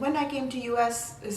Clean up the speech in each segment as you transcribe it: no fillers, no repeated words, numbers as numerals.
when I came to US,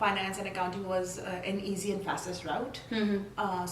Finance and accounting was an easy and fastest route.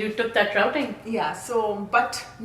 You took that routing. Yeah, so but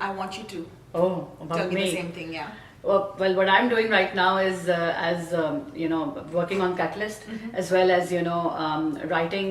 I want you to about tell me me. the same thing. Yeah. Well, what I'm doing right now is you know, working on Catalyst, as well as you know, writing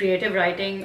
creative writing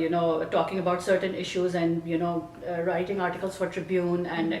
you know talking about certain issues and you know writing articles for Tribune and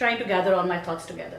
trying to gather all my thoughts together.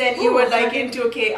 then you were like into okay,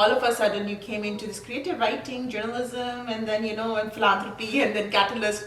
all of a sudden you came into this creative writing, journalism, and then you know and philanthropy and then Catalyst.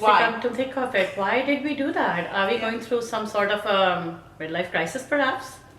Why? Come to think of it, why did we do that? Are we going through some sort of midlife crisis, perhaps?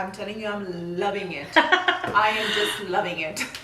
I'm telling you, I'm loving it. I am just loving it.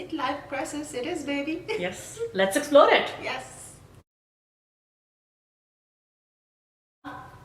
Midlife crisis, it is, baby. Yes, let's explore it. Yes.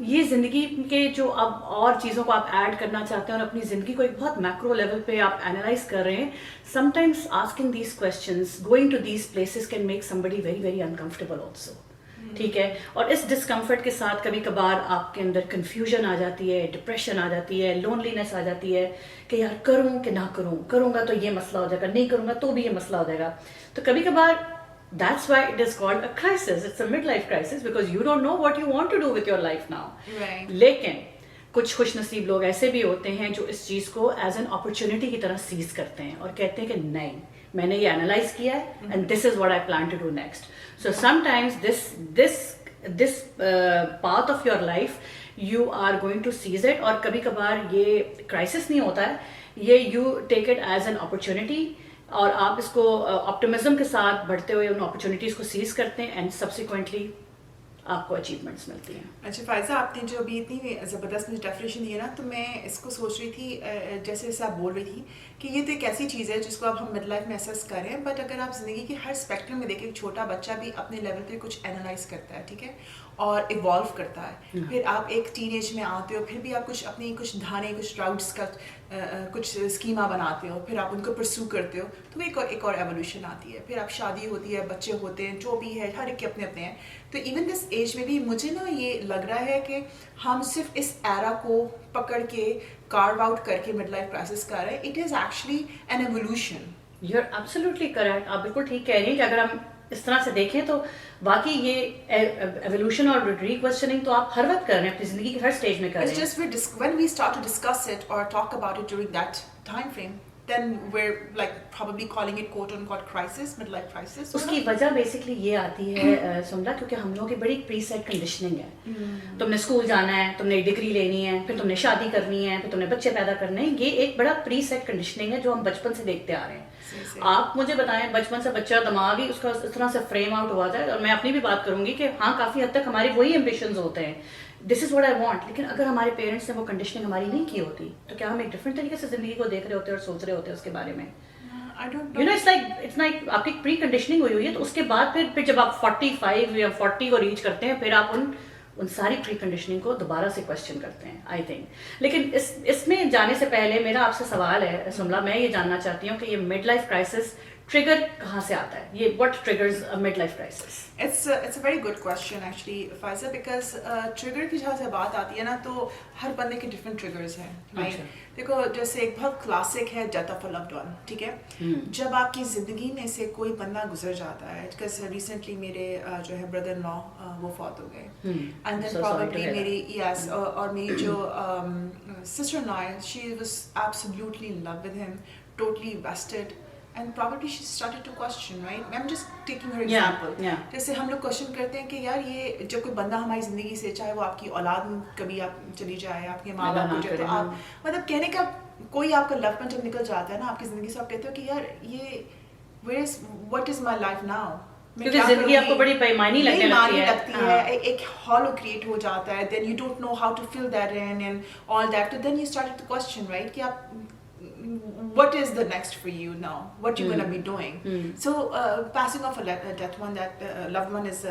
یہ زندگی کے جو اب اور چیزوں کو آپ add کرنا چاہتے ہیں اور اپنی زندگی کو ایک بہت میکرو لیول پہ آپ اینالائز کر رہے ہیں. Sometimes asking these questions, going to these places can make somebody very very uncomfortable also. ٹھیک ہے, اور اس ڈسکمفرٹ کے ساتھ کبھی کبھار آپ کے اندر کنفیوژن آ جاتی ہے, ڈپریشن آ جاتی ہے, لونلینس آ جاتی ہے کہ یار کروں کہ نہ کروں, کروں گا تو یہ مسئلہ ہو جائے گا, نہیں کروں گا تو بھی یہ مسئلہ ہو جائے گا. تو کبھی کبھار that's why it is called a crisis. It's a midlife crisis because you don't know what you want to do with your life now. Right. لیکن کچھ خوش نصیب لوگ ایسے بھی ہوتے ہیں جو اس چیز کو ایز این اپرچونٹی کی طرح سیز کرتے ہیں اور کہتے ہیں کہ نہیں, میں نے یہ انالائز کیا ہے and this is what I plan to do next. So sometimes this path of your life you are going to seize it, اور کبھی کبھار یہ کرائسس نہیں ہوتا ہے, یہ you take it as an opportunity اور آپ اس کو آپٹیمزم کے ساتھ بڑھتے ہوئے ان اپرچونیٹیز کو سیز کرتے ہیں اینڈ سبسیکوینٹلی آپ کو اچیومنٹس ملتی ہیں. اچھا فائزہ, آپ نے جو ابھی اتنی زبردست مجھے ڈیفینیشن دی ہے نا, تو میں اس کو سوچ رہی تھی جیسے جیسے آپ بول رہی تھی کہ یہ تو ایک ایسی چیز ہے جس کو اب ہم مڈ لائف میں اسیس کر رہے ہیں, بٹ اگر آپ زندگی کے ہر اسپیکٹرم میں دیکھیں, ایک چھوٹا بچہ بھی اپنے لیول پہ کچھ اینالائز کرتا ہے, ٹھیک ہے, اور ایوالو کرتا ہے. پھر آپ ایک ٹین ایج میں آتے ہو, پھر بھی آپ کچھ اپنی کچھ دھانے, کچھ راؤٹس کا کچھ اسکیما بناتے ہو, پھر آپ ان کو پرسو کرتے ہو, تو ایک اور ایولیوشن آتی ہے. پھر آپ شادی ہوتی ہے, بچے ہوتے ہیں, جو بھی ہے, ہر ایک کے اپنے اپنے ہیں. تو ایون دس ایج میں بھی مجھے نا یہ لگ رہا ہے کہ ہم صرف اس ایرا کو پکڑ کے کارو آؤٹ کر کے مڈ لائف کرائسس کر رہے ہیں. It is actually an evolution. You are absolutely correct, آپ بالکل ٹھیک کہہ رہی ہیں کہ اگر ہم اس طرح سے دیکھیں تو واقعی یہ ایولیوشن اور ریکویسچننگ تو آپ ہر وقت کر رہے ہیں, اپنی زندگی کے ہر اسٹیج میں کر رہے ہیں. It's just when we start to discuss it or talk about it during that time frame, then we're like probably calling it quote unquote crisis, midlife crisis. اس کی وجہ بیسکلی یہ آتی ہے سمجھا, کیونکہ ہم لوگوں کی بڑی پری سیٹ کنڈیشننگ ہے. تم نے اسکول جانا ہے, تم نے ڈگری لینی ہے, پھر تم نے شادی کرنی ہے, پھر تم نے بچے پیدا کرنے ہیں. یہ ایک بڑا پری سیٹ کنڈیشننگ ہے جو ہم بچپن سے دیکھتے آ رہے ہیں. آپ مجھے بتائیں, بچپن سے بچہ دماغ ہی اس کا اس طرح سے فریم آؤٹ ہوا جائے, اور میں اپنی بھی بات کروں گی کہ ہاں کافی حد تک ہماری وہی ایمبیشنز ہوتے ہیں, دس از واٹ آئی وانٹ. لیکن اگر ہمارے پیرنٹس نے وہ کنڈیشننگ ہماری نہیں کی ہوتی تو کیا ہم ایک ڈفرنٹ طریقے سے زندگی کو دیکھ رہے ہوتے اور سوچ رہے ہوتے اس کے بارے میں. یو نو اٹس لائک آپ کی پری کنڈیشننگ ہوئی ہے, تو اس کے بعد پھر جب آپ 45 یا 40 کو ریچ کرتے ہیں, پھر آپ ان ساری پری کنڈیشننگ کو دوبارہ سے کوشچن کرتے ہیں آئی تھنک. لیکن اس میں جانے سے پہلے میرا آپ سے سوال ہے سملا, میں یہ جاننا چاہتی ہوں کہ یہ مڈ لائف کرائسس ٹریگر کہاں سے آتا ہے, یہ what triggers a midlife crisis? It's a very good question actually, Faiza, because trigger کی جہاں سے بات آتی ہے نا, تو ہر بندے کے different triggers ہیں. دیکھو جیسے ایک بہت کلاسک ہے death of a loved one, ٹھیک ہے, جب آپ کی زندگی میں سے کوئی بندہ گزر جاتا ہے. because ریسنٹلی میرے جو ہے بردر ان لا وہ فوت ہو گئے, اینڈ دین پرابیبلی میری یس اور میری جو سسٹر ان لا ہے, she was absolutely in love with him, totally vested. And probably she started to question, right? I'm just taking her example. جیسے ہم لوگ کوشچن کرتے ہیں کہ یار یہ جب کوئی بندہ ہماری زندگی سے, چاہے وہ آپ کی اولاد کبھی آپ چلی جائے, آپ کے ماں باپ گزرے, تو آپ مطلب کہنے کا کوئی آپ کا لو ون جب نکل جاتا ہے نا آپ کی زندگی سے, آپ کہتے ہو کہ یار یہ what is my life now? کیونکہ زندگی آپ کو بڑی بےمعنی لگتی ہے, ایک ہالو کریٹ ہو جاتا ہے. then you don't know how to fill that in and all that. So then you started to question, right, کہ آپ what is the next for you now, what you going to be doing. So passing off a death one, that loved one is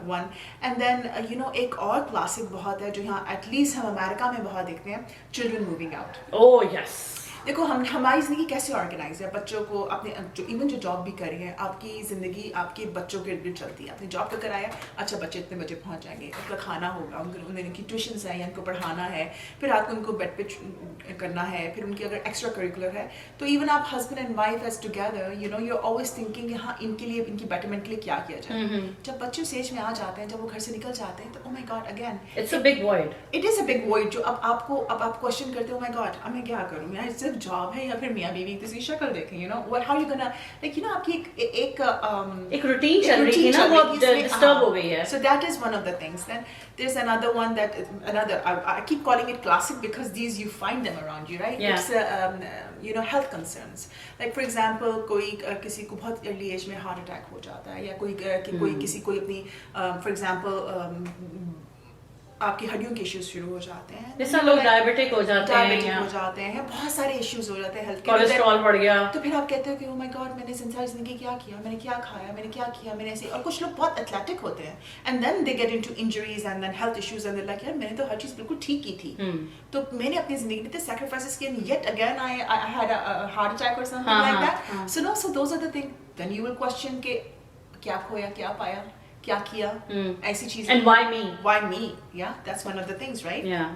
one. And then you know ایک اور classic بہت ہے جو یہاں at least ہم امریکہ میں بہت دیکھتے ہیں, children moving out. Oh yes. دیکھو ہماری زندگی کیسے آرگنائز ہے, بچوں کو اپنے ایون جو جاب بھی کر رہی ہے, آپ کی زندگی آپ کے بچوں کے ارد گرد چلتی ہے. آپ نے جاب کا کرایا, اچھا بچے اتنے بجے پہنچ جائیں گے, ان کا کھانا ہوگا, ان کی ٹیوشنس ہیں یا ان کو پڑھانا ہے, پھر رات کو ان کو بیڈ پہ کرنا ہے, پھر ان کی اگر ایکسٹرا کریکولر ہے تو ایون آپ husband and wife as together you know you are always thinking کہ ہاں ان کے لیے, ان کی بیٹرمنٹ کے لیے کیا کیا جائے. جب بچے اس ایج میں آ جاتے ہیں, جب وہ گھر سے نکل جاتے ہیں, تو oh my God again it's a big void, it is a big void. جو اب آپ کوشچن کرتے ہو, مائی گاڈ اب میں کیا کروں, یار صرف جاب ہے یا پھر میاں بیوی کسی شکل دیکھیں, you know how you gonna like you know آپ کی ایک روٹین چل رہی ہے نا, وہ ڈسٹرب ہو گئی ہے. So that is one of the things. Then there's another one that I keep calling it classic because these you find them around you, right? Yeah. It's you know health concerns. Like for example کوئی کسی کو بہت early age میں heart attack ہو جاتا ہے, یا کوئی کسی کو اپنی for example آپ کی ہڈیوں کے ایشوز شروع ہو جاتے ہیں, جیسا لوگ ڈائبٹک ہو جاتے ہیں, بہت سارے ایشوز ہو جاتے ہیں ہیلتھ کے, کولیسٹرول بڑھ گیا, تو پھر آپ کہتے ہو کہ او مائی گاڈ میں نے ساری زندگی کیا کیا, میں نے کیا کھایا, میں نے کیا کیا, میں نے ایسے. اور کچھ لوگ بہت ایتھلیٹک ہوتے ہیں and then they get into injuries and then health issues and like یار میں نے تو ہر چیز بالکل ٹھیک کی تھی, تو میں نے اپنی زندگی میں اتنے سیکریفائسز کیے, yet again I had a heart attack اور something like that. So no, so those are the thing, then you will question کہ کیا کھویا, کیا پایا, کیا کیا, ایسی چیزیں. And why me? Yeah, that's one of the things, right? Yeah.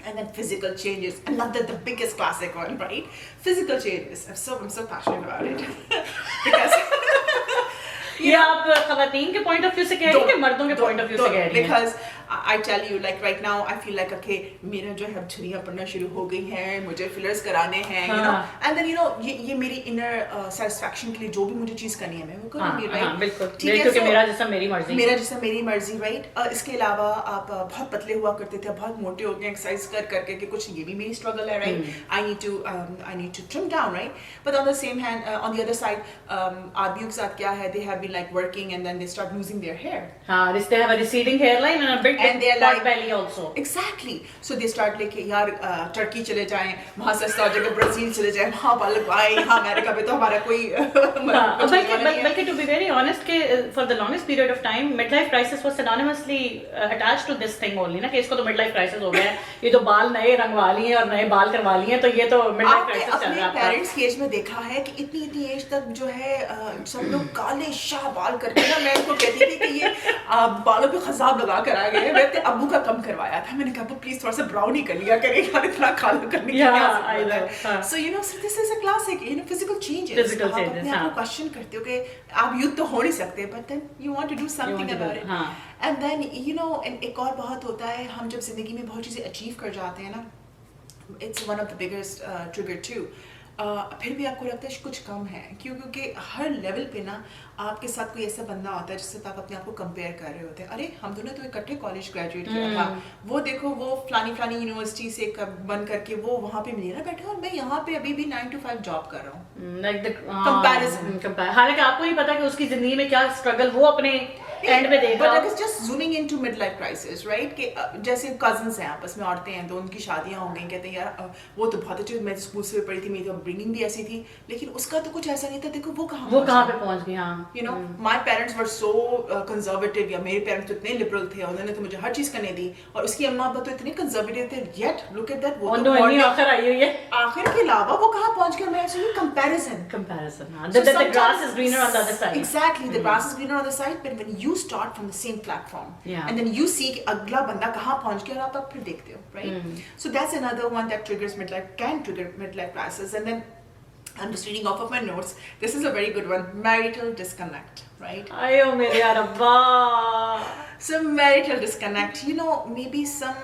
And then physical changes, another the biggest classic one, right? Physical changes. I'm so passionate about it because یہ آپ خواتین کے پوائنٹ آف ویو سے کہہ رہی ہیں کہ مردوں کے پوائنٹ آف ویو سے کہہ رہی ہیں؟ Because I tell you, like right now I feel like okay میرا جو ہے جھریاں پڑنا شروع ہو گئی ہیں, مجھے فلرز کرانے ہیں, you know, and then you know یہ میری انر سیٹسفیکشن کے لیے جو بھی مجھے چیز کرنی ہے میں وہ کروں گی, رائٹ. بالکل, کیونکہ میرا جسم میری مرضی, میرا جسم میری مرضی, رائٹ. اس کے علاوہ آپ بہت پتلے ہوا کرتے تھے, بہت موٹے ہو گئے ایکسرسائز کر کے کہ کچھ یہ بھی میری اسٹرگل ہے, right. I need to trim down, right? But on the same hand, on the other side, آدمیوں کے ساتھ کیا ہے, they have been like working and then they start losing their hair. They have a receding hairline and a big pot belly also. Exactly. So they start like یار Turkey چلے جائیں, وہاں سے ساری جگہ برازیل چلے جائیں, وہاں بالک آئے, یہاں امریکہ میں تو ہمارا کوئی بلکہ to be very honest کہ for the longest period of time midlife crisis was synonymously attached to this thing only, نا کہ اس کو تو midlife crisis ہو گیا ہے, یہ تو بال نئے رنگوا لیے اور نئے بال کروا لیے, تو یہ تو midlife crisis چل رہا ہے. اپنے پیرنٹس کی ایج میں دیکھا ہے کہ اتنی ایج تک جو ہے سب لوگ کالے شاہ بال کرتے ہیں. میں ان کو کہتی تھی کہ یہ بالوں پہ خضاب لگا کر آ گئے ہیں. میں نے ابو کا کم کروایا تھا, میں نے کہا ابو پلیز تھوڑا سا براؤن ہی کر لیا کرے, یار اتنا کالا کرنے کی کیا ضرورت ہے. So you know this is a classic, you know physical changes. آپ اپنے آپ کو کوشچن کرتے ہو کہ آپ یوتھ تو ہو نہیں سکتے, but then you want to do something about it. And then you know ایک اور بہت ہوتا ہے, ہم جب زندگی میں بہت چیزیں اچیو کر جاتے ہیں نا, it's one of the biggest trigger too, پھر بھی آپ کو لگتا ہے کچھ کم ہے. کیونکہ ہر لیول پہ نا آپ کے ساتھ کوئی ایسا بندہ ہوتا ہے جس سے آپ اپنے آپ کو کمپیئر کر رہے ہوتے ہیں. ارے ہم دونوں تو اکٹھے کالج گریجویٹ کیا تھا, وہ دیکھو وہ فلانی یونیورسٹی سے بن کر کے وہ وہاں پہ میرا بیٹھا اور میں یہاں پہ ابھی بھی 9 to 5 جاب کر رہا ہوں. کمپیریزن, حالانکہ آپ کو نہیں پتا کہ اس کی زندگی میں کیا اسٹرگل وہ اپنے اینڈ پہ دیکھ رہا ہے. But it's just zooming into midlife crisis, right? کہ جیسے کزنس ہیں آپس میں, عورتیں ہیں تو ان کی شادیاں ہو گئیں, کہتے ہیں یار وہ تو بہت اچھے, میں اسکول سے پڑھی تھی, میری تو برنگنگ بھی ایسی تھی, لیکن اس کا تو کچھ ایسا نہیں تھا. دیکھو وہ کہاں پہ پہنچ گئی. ہاں, you know my parents were so conservative, یا میرے پیرنٹس تو اتنے لبرل تھے, انہوں نے تو مجھے ہر چیز کرنے دی, اور اس کی اماں ابا تو اتنے کنزرویٹو تھے, yet look at that, وہ تو آخر آئی ہوئی ہے. آخر کے علاوہ وہ کہاں پہنچ گیا. میں ایسے comparison, the grass is greener on the other side. Exactly, the grass is greener on the side, but when you start from the same platform, and then you see کہ اگلا بندہ کہاں پہنچ گیا, اور آپ پھر دیکھتے ہو, right? So that's another one that can trigger midlife crisis. And then I'm just reading off of my notes. This is a very good one. Marital disconnect, right? Ayo mere rabba. So marital disconnect, you know, maybe some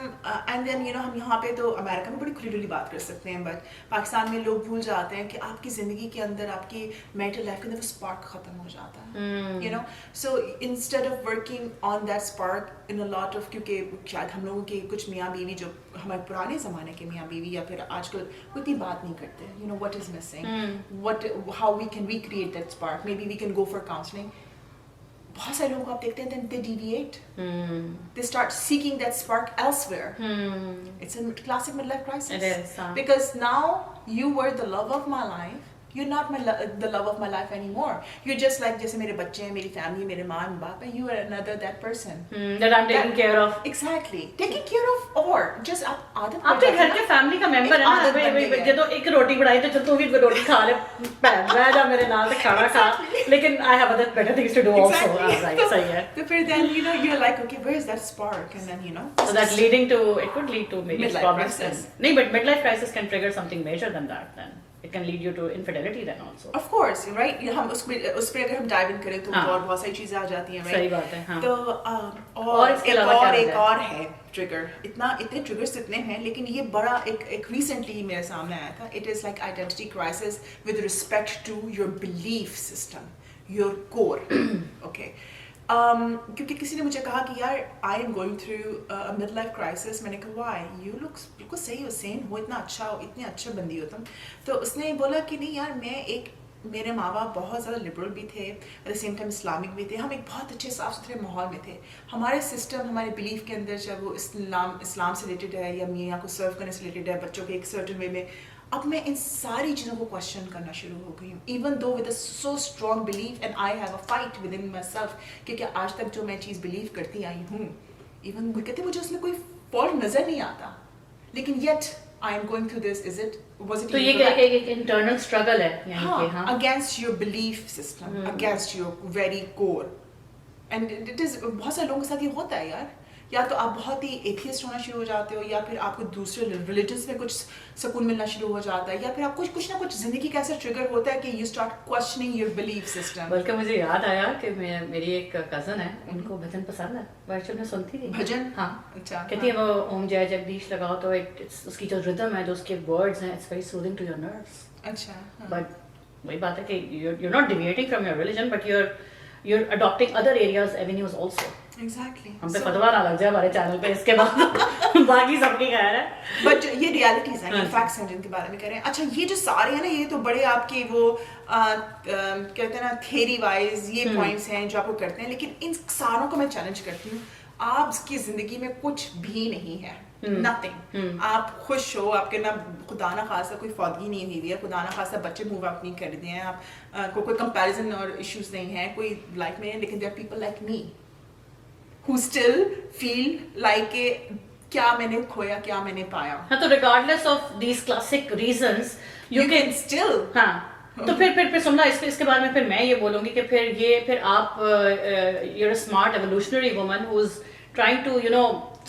and then you know ہم یہاں پہ تو امریکہ میں بڑی کھلی بات کر سکتے ہیں, بٹ پاکستان میں لوگ بھول جاتے ہیں کہ آپ کی زندگی کے اندر, آپ کی میرٹل لائف کے اندر وہ اسپارک ختم ہو جاتا ہے, you know. So instead of working on that spark in a lot of, کیونکہ شاید ہم لوگوں کے کچھ میاں بیوی جو ہمارے پرانے زمانے کے میاں بیوی یا پھر آج کل اتنی بات نہیں کرتے, you know, what is missing, how we can recreate that spark, maybe we can go for counseling. بہت سارے لوگوں کو آپ دیکھتے ہیں, then they deviate, they start seeking that spark elsewhere. It's a classic midlife crisis. It is, because now you were the love of my life, you're not the love of my life anymore. You're just like, جیسے میرے بچے ہیں, میری family, میرے ماں باپ ہیں, you are another that person that I'm taking care of. Exactly, taking care of, or just آپ کے گھر کے فیملی کا ممبر ہے نا, جب ایک روٹی بڑھائی تو چل تو بھی روٹی کھا لے, رہ جا میرے نال سے کھانا کھا, لیکن I have other better things to do also. Right, صحیح ہے. تو پھر then you know you're like okay, where is that spark? And then you know, so that leading to, it could lead to maybe problems. No, but midlife crisis can trigger something major than that. Then it can lead you to infidelity then also. Of course, right? ہم اس پہ اگر ہم dive ان کریں تو اور بہت ساری چیزیں آ جاتی ہیں, right? صحیح بات ہے. ہاں, تو اور اس کے علاوہ ایک اور ہے ٹریگر, اتنے ٹریگرس اتنے ہیں, لیکن یہ بڑا ایک ریسنٹلی میرے سامنے آیا تھا. It is like identity crisis with respect to your belief system, your core. Okay, کیونکہ کسی نے مجھے کہا کہ یار I am going through mid life crisis. میں نے کہا وائی, یو لک بالکل صحیح ہو, سیم ہو, اتنا اچھا ہو, اتنے اچھے بندی ہو تم. تو اس نے بولا کہ نہیں یار, میرے ماں باپ بہت زیادہ لبرل بھی تھے, at the same time Islamic بھی تھے. ہم ایک بہت اچھے صاف ستھرے ماحول میں تھے. ہمارے سسٹم, ہمارے بلیف کے اندر, چاہے وہ اسلام سے ریلیٹڈ ہے یا میاں کو سرو کرنے سے ریلیٹڈ ہے, بچوں کے ایک سرٹن وے میں, اب میں ان ساری چیزوں کو کوشچن کرنا شروع ہو گئی ہوں, even though with a so strong belief and I have a fight with in my self, کیونکہ آج تک جو میں چیز بلیو کرتی آئی ہوں, ایون وہ کہتے مجھے اس میں کوئی فالٹ نظر نہیں آتا, لیکن yet I am going through this. Is it, was it? تو یہ ایک internal struggle ہے, یعنی کہ ہاں, against your belief system, against your very core, and it is بہت سے لوگوں کے ساتھ یہ ہوتا ہے یار. یا تو آپ بہت ہی ایتھیسٹ ہونا شروع ہو جاتے ہو, یا پھر آپ کو دوسرے ریلیجنس میں کچھ سکون ملنا شروع ہو جاتا ہے, یا پھر آپ کچھ نہ کچھ زندگی کا ایسا ٹریگر ہوتا ہے کہ you start questioning your belief system. بلکہ مجھے یاد آیا کہ میری ایک کزن ہے, ان کو بھجن پسند ہے, ورچوئل میں سنتی تھی بھجن. ہاں, اچھا, کہتی ہے وہ اوم جے جگدیش لگاؤ تو اس کی جو ردم ہے, جو اس کے ورڈز ہیں, it's very soothing to your nerves. اچھا, بٹ وہی بات ہے کہ you not deviating from your religion, but you are adapting other areas avenues also. Exactly. ہم پہ فتوا نہ لگ جائے ہمارے چینل پہ اس کے بعد, باقی سب کی خیر ہے. بٹ یہ ریالٹیز ہیں, یہ فیکٹس ہیں جن کے بارے میں کہہ رہے ہیں. اچھا, یہ جو سارے ہیں نا, یہ تو بڑے آپ کے وہ کہتے ہیں نا تھیری وائز یہ پوائنٹس ہیں جو آپ کو کرتے ہیں, لیکن ان ساروں کو میں چیلنج کرتی ہوں, آپ کی زندگی میں کچھ بھی نہیں ہے, نتھنگ. آپ خوش ہو, آپ کے نا خدا نہ خاصا کوئی فوتگی نہیں ہوئی ہے, خدا نہ خاصا بچے موو آؤٹ نہیں کر دیے ہیں, آپ کو کوئی کمپیریزن اور ایشوز نہیں ہیں کوئی لائف میں, لیکن there are people like me who still feel like کیا میں نے کھویا, کیا میں نے پایا. ہاں, تو regardless of these classic reasons you can still. ہاں, تو پھر سننا اس کے بارے میں پھر میں یہ بولوں گی کہ پھر آپ you're a smart evolutionary woman who's trying to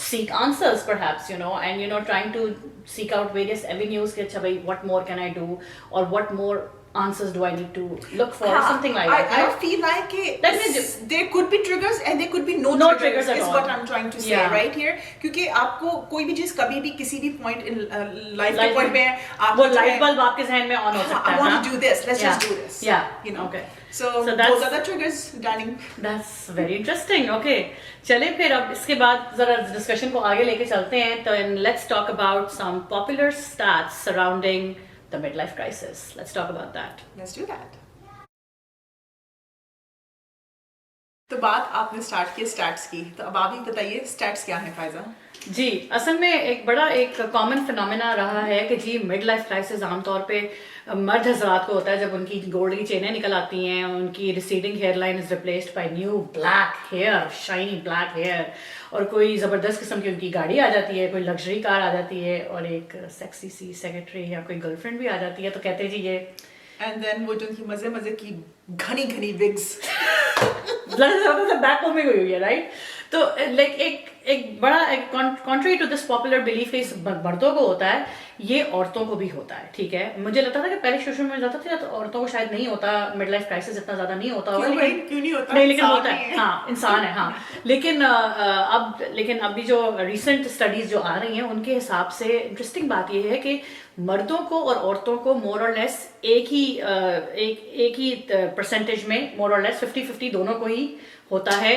seek answers perhaps, and trying to seek out various avenues کہ اچھا بھائی what more can I do, or what more answers do I need to look for, or something like that. I feel like there could be triggers and there could be no triggers at all. Is what I'm trying to say right here. کیونکہ آپ کو کوئی بھی چیز کبھی بھی کسی بھی point in life کے point میں وہ light bulb آپ کے ذہن میں on ہو سکتا ہے. I want to do this, let's just do this. Yeah, okay. So those are the triggers, darling. That's very interesting. Okay. چلیں پھر اب اس کے بعد ذرا ڈسکشن کو آگے لے کے چلتے ہیں, تو let's talk about some popular stats surrounding the midlife crisis. Let's talk about that. Let's do that. تو بات آپ نے اسٹارٹ کی اسٹیٹس کی, تو اب آپ ہی بتائیے اسٹیٹس کیا ہیں فائزہ؟ جی, اصل میں ایک کامن فینومینا رہا ہے کہ جی مڈ لائف کرائسس عام طور پہ مرد حضرات کو ہوتا ہے جب ان کی گولڈ کی چینیں نکل آتی ہیں, ان کی receding hairline is replaced by new black hair, shiny black hair, اور کوئی زبردست قسم کی ان کی گاڑی آ جاتی ہے, کوئی لگژری کار آ جاتی ہے, اور ایک سیکسی سی سیکرٹری یا کوئی گرل فرینڈ بھی آ جاتی ہے. تو کہتے ہیں جی یہ اینڈ دین وہ جو ان کی مزے کی گھنی وگز بیک ہوم ہوئی ہے, رائٹ. تو لائک ایک بڑا country to this popular belief اس مردوں کو ہوتا ہے, یہ عورتوں کو بھی ہوتا ہے. ٹھیک ہے, مجھے لگتا تھا کہ پہلے شروع میں جاتا تھا تو عورتوں کو شاید نہیں ہوتا مڈ لائف کرائسس, اتنا زیادہ نہیں ہوتا ہوگا, لیکن ہوتا ہے. ہاں, انسان ہے. ہاں, لیکن ابھی جو ریسنٹ اسٹڈیز جو آ رہی ہیں ان کے حساب سے انٹرسٹنگ بات یہ ہے کہ مردوں کو اور عورتوں کو مور اور لیس ایک ہی پرسنٹیج میں مور اور لیس 50-50 دونوں کو ہی ہوتا ہے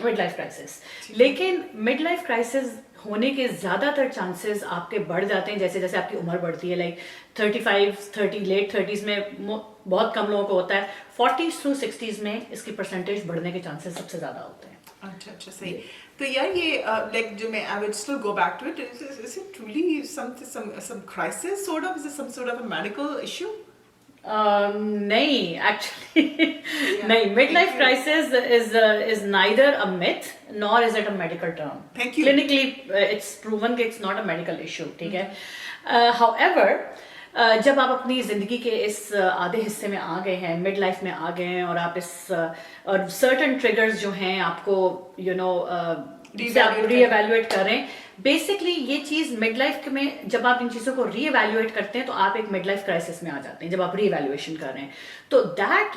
مڈ لائف کرائسس. لیکن مڈ لائف کرائسس ہونے کے زیادہ تر چانسز آپ کے بڑھ جاتے ہیں جیسے جیسے آپ کی عمر بڑھتی ہے. لائک 35-30 لیٹ 30s میں بہت کم لوگوں کو ہوتا ہے, 40s to 60s میں اس کی پرسنٹیج بڑھنے کے چانسز سب سے زیادہ ہوتے ہیں. اچھا صحیح. تو یار یہ لائک جو میں I would still go back to it. Is it truly some crisis sort of? Is it some sort of a medical issue? نہیں, ایکچولی نہیں. Mid life crisis is neither a myth nor is it a medical term. Thank you. Clinically it's proven کہ it's not a medical issue. ٹھیک ہے. However, جب آپ اپنی زندگی کے اس آدھے حصے میں آ گئے ہیں, مڈ لائف میں آ گئے ہیں, اور آپ اور سرٹن ٹریگرز جو ہیں آپ کو ری ایویلویٹ کر رہے ہیں. بیسکلی یہ چیز مڈ لائف میں جب آپ ان چیزوں کو ری ایویلویٹ کرتے ہیں تو آپ ایک مڈ لائف کرائسس میں آ جاتے ہیں جب آپ ری ایویلویشن کر رہے ہیں. تو that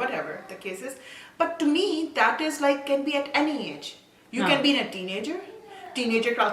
whatever the case is. But to me that is like can be at any age. You can be in a teenager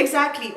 Exactly.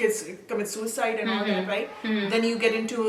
kids commit suicide and all that, right? Then you get into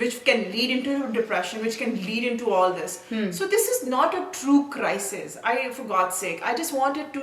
which can lead into depression, which can lead into all this. So this is not a true crisis. For God's sake, I just wanted to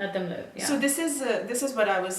Let them live. Yeah. So this is what I was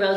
well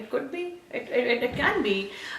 It could be, it can be.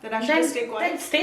stay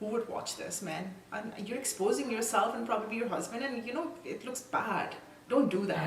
who would watch this, man? And you're exposing yourself and probably your husband, and you know it looks bad. Don't do that,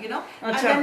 you know, and then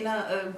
in a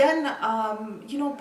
then you know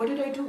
what did I do?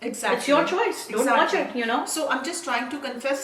Exactly. It's your choice. Don't watch it, you know. So I'm just trying to confess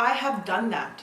I have done that.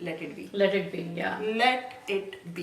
let it be. Let it be, yeah. Let it be.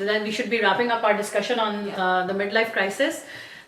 then we should be wrapping up our discussion on the midlife crisis.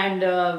And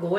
go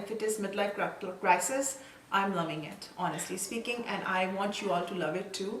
if it is midlife crisis, I'm loving it, honestly speaking, and I want you all to love it too.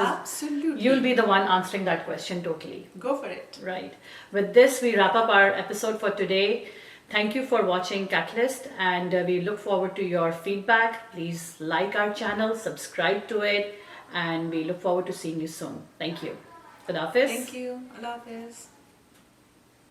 Absolutely. You'll be the one answering that question totally. Go for it. Right. With this, we wrap up our episode for today. Thank you for watching Catalyst, and we look forward to your feedback. Please like our channel, subscribe to it, and we look forward to seeing you soon. Thank you. Khudafis. Thank you. Allah Hafiz.